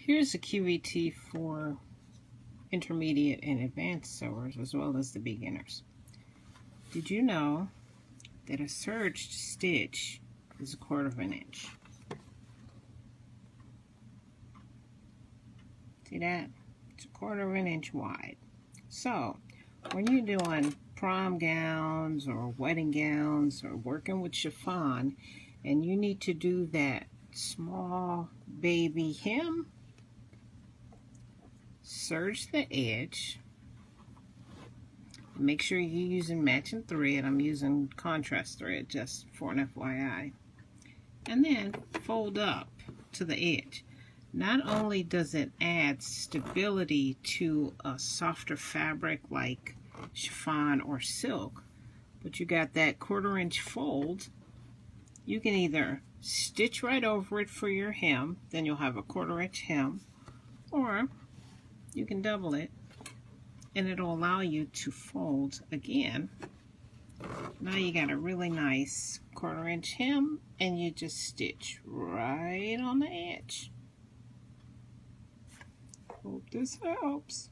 Here's a QVT for intermediate and advanced sewers as well as the beginners. Did you know that a serged stitch is 1/4 of an inch? See that? It's 1/4 of an inch wide. So when you're doing prom gowns or wedding gowns or working with chiffon and you need to do that small baby hem, serge the edge. Make sure you're using matching thread. I'm using contrast thread just for an FYI. And then fold up to the edge. Not only does it add stability to a softer fabric like chiffon or silk, but you got that 1/4 inch fold. You can either stitch right over it for your hem, then you'll have a 1/4 inch hem, or you can double it and it'll allow you to fold again. Now you got a really nice 1/4 inch hem and you just stitch right on the edge. Hope this helps.